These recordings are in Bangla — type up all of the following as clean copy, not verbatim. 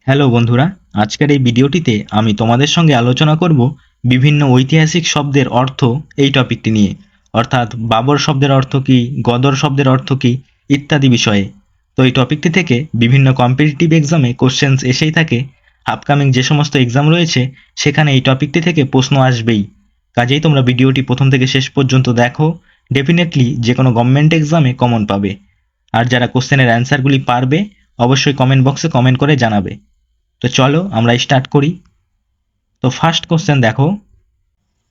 হ্যালো বন্ধুরা, আজকের এই ভিডিওটিতে আমি তোমাদের সঙ্গে আলোচনা করব বিভিন্ন ঐতিহাসিক শব্দের অর্থ এই টপিকটি নিয়ে, অর্থাৎ বাবর শব্দের অর্থ কী, গদর শব্দের অর্থ কী ইত্যাদি বিষয়ে। তো এই টপিকটি থেকে বিভিন্ন কম্পিটিটিভ এক্সামে কোশ্চেন্স এসেই থাকে। আপকামিং যে সমস্ত এক্সাম রয়েছে সেখানে এই টপিকটি থেকে প্রশ্ন আসবেই। কাজেই তোমরা ভিডিওটি প্রথম থেকে শেষ পর্যন্ত দেখো, ডেফিনেটলি যে কোনো গভর্নমেন্ট এক্সামে কমন পাবে। আর যারা কোশ্চেনের অ্যান্সারগুলি পারবে অবশ্যই কমেন্ট বক্সে কমেন্ট করে জানাবে। তো চলো আমরা স্টার্ট করি। তো ফার্স্ট কোশ্চেন দেখো,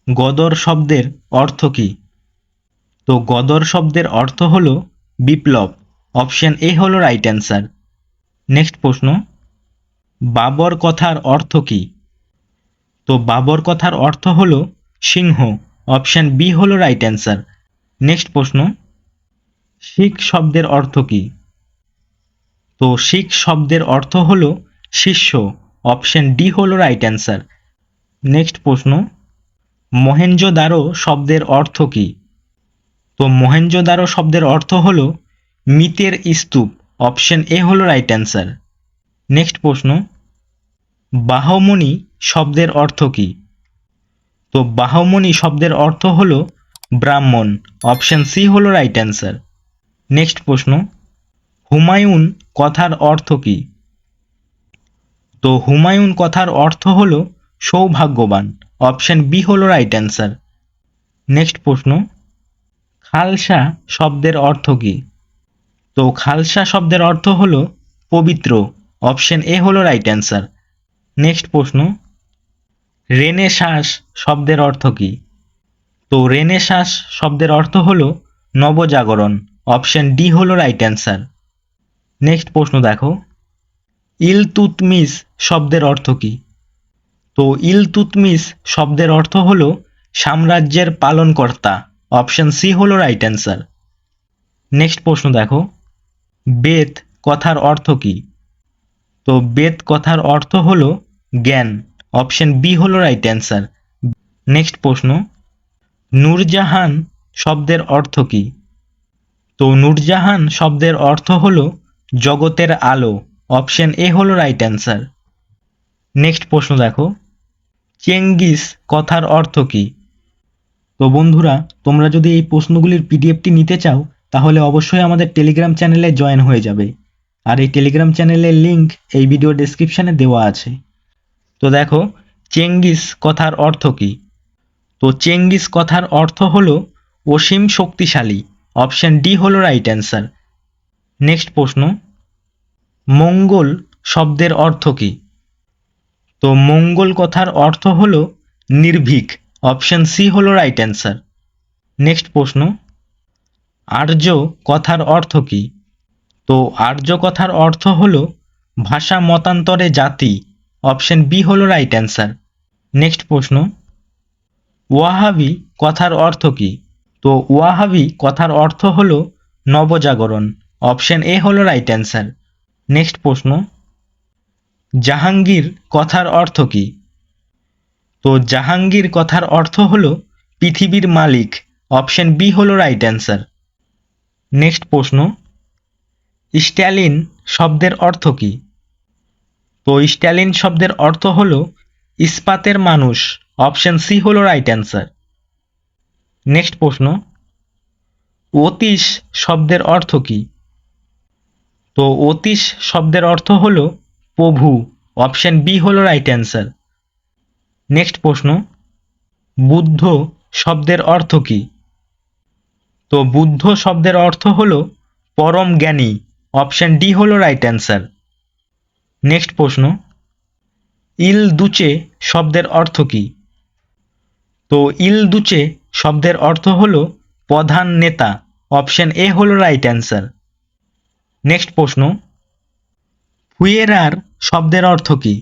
গদর শব্দের অর্থ কী? তো গদর শব্দের অর্থ হলো বিপ্লব। অপশন এ হলো রাইট অ্যান্সার। নেক্সট প্রশ্ন, বাবর কথার অর্থ কী? তো বাবর কথার অর্থ হলো সিংহ। অপশন বি হলো রাইট অ্যান্সার। নেক্সট প্রশ্ন, শিখ শব্দের অর্থ কী? তো শিখ শব্দের অর্থ হলো শিষ্য। অপশন ডি হলো রাইট অ্যান্সার। নেক্সট প্রশ্ন, মহেঞ্জোদারো শব্দের অর্থ কী? তো মহেঞ্জোদারো শব্দের অর্থ হলো মৃতের স্তূপ। অপশন এ হলো রাইট অ্যান্সার। নেক্সট প্রশ্ন, বাহমনি শব্দের অর্থ কী? তো বাহমনি শব্দের অর্থ হলো ব্রাহ্মণ। অপশন সি হলো রাইট অ্যান্সার। নেক্সট প্রশ্ন, হুমায়ুন কথার অর্থ কী? তো হুমায়ুন কথার অর্থ হলো সৌভাগ্যবান। অপশন বি হলো রাইট অ্যান্সার। নেক্সট প্রশ্ন, খালসা শব্দের অর্থ কী? তো খালসা শব্দের অর্থ হলো পবিত্র। অপশন এ হলো রাইট অ্যান্সার। নেক্সট প্রশ্ন, রেনেসাঁস শব্দের অর্থ কী? তো রেনেসাঁস শব্দের অর্থ হলো নবজাগরণ। অপশন ডি হলো রাইট অ্যান্সার। নেক্সট প্রশ্ন দেখো, ইলতুৎমিশ শব্দের অর্থ কী? তো ইলতুৎমিশ শব্দের অর্থ হলো সাম্রাজ্যের পালনকর্তা। অপশন সি হলো রাইট অ্যান্সার। নেক্সট প্রশ্ন দেখো, বেদ কথার অর্থ কী? তো বেদ কথার অর্থ হলো জ্ঞান। অপশন বি হলো রাইট অ্যান্সার। নেক্সট প্রশ্ন, নূরজাহান শব্দের অর্থ কী? তো নূরজাহান শব্দের অর্থ হলো জগতের আলো। অপশন এ হলো রাইট অ্যান্সার। নেক্সট প্রশ্ন দেখো, চেঙ্গিস কথার অর্থ কী? তো বন্ধুরা, তোমরা যদি এই প্রশ্নগুলির পিডিএফটি নিতে চাও তাহলে অবশ্যই আমাদের টেলিগ্রাম চ্যানেলে জয়েন হয়ে যাবে। আর এই টেলিগ্রাম চ্যানেলের লিংক এই ভিডিও ডেসক্রিপশানে দেওয়া আছে। তো দেখো, চেঙ্গিস কথার অর্থ কী? তো চেঙ্গিস কথার অর্থ হলো অসীম শক্তিশালী। অপশন ডি হলো রাইট অ্যান্সার। নেক্সট প্রশ্ন, মঙ্গল শব্দের অর্থ কী? তো মঙ্গল কথার অর্থ হলো নির্ভীক। অপশন সি হলো রাইট অ্যান্সার। নেক্সট প্রশ্ন, আর্য কথার অর্থ কী? তো আর্য কথার অর্থ হলো ভাষা মতান্তরে জাতি। অপশন বি হলো রাইট অ্যান্সার। নেক্সট প্রশ্ন, ওয়াহাবি কথার অর্থ কী? তো ওয়াহাবি কথার অর্থ হলো নবজাগরণ। অপশন এ হলো রাইট অ্যান্সার। নেক্সট প্রশ্ন, জাহাঙ্গীর কথার অর্থ কী? তো জাহাঙ্গীর কথার অর্থ হলো পৃথিবীর মালিক। অপশন বি হলো রাইট অ্যান্সার। নেক্সট প্রশ্ন, স্ট্যালিন শব্দের অর্থ কী? তো স্ট্যালিন শব্দের অর্থ হলো ইস্পাতের মানুষ। অপশন সি হলো রাইট অ্যান্সার। নেক্সট প্রশ্ন, অতীশ শব্দের অর্থ কী? তো অতীশ শব্দের অর্থ হলো প্রভু। অপশন বি হলো রাইট অ্যান্সার। নেক্সট প্রশ্ন, বুদ্ধ শব্দের অর্থ কী? তো বুদ্ধ শব্দের অর্থ হলো পরম জ্ঞানী। অপশন ডি হলো রাইট অ্যান্সার। নেক্সট প্রশ্ন, ইল দুচে শব্দের অর্থ কী? তো ইল দুচে শব্দের অর্থ হলো প্রধান নেতা। অপশন এ হলো রাইট অ্যান্সার। নেক্সট প্রশ্ন, ফুয়েরার শব্দের অর্থ কী?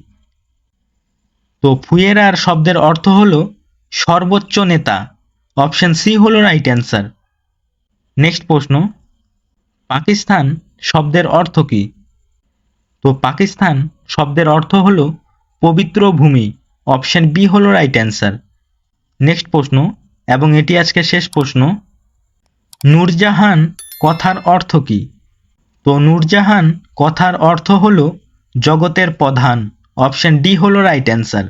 তো ফুয়েরার শব্দের অর্থ হলো সর্বোচ্চ নেতা। অপশন সি হলো রাইট অ্যান্সার। নেক্সট প্রশ্ন, পাকিস্তান শব্দের অর্থ কী? তো পাকিস্তান শব্দের অর্থ হলো পবিত্র ভূমি। অপশন বি হলো রাইট অ্যান্সার। নেক্সট প্রশ্ন, এবং এটি আজকে শেষ প্রশ্ন, নূরজাহান কথার অর্থ কী? তো নূরজাহান কথার অর্থ হলো জগতের প্রধান। অপশন ডি হলো রাইট অ্যান্সার।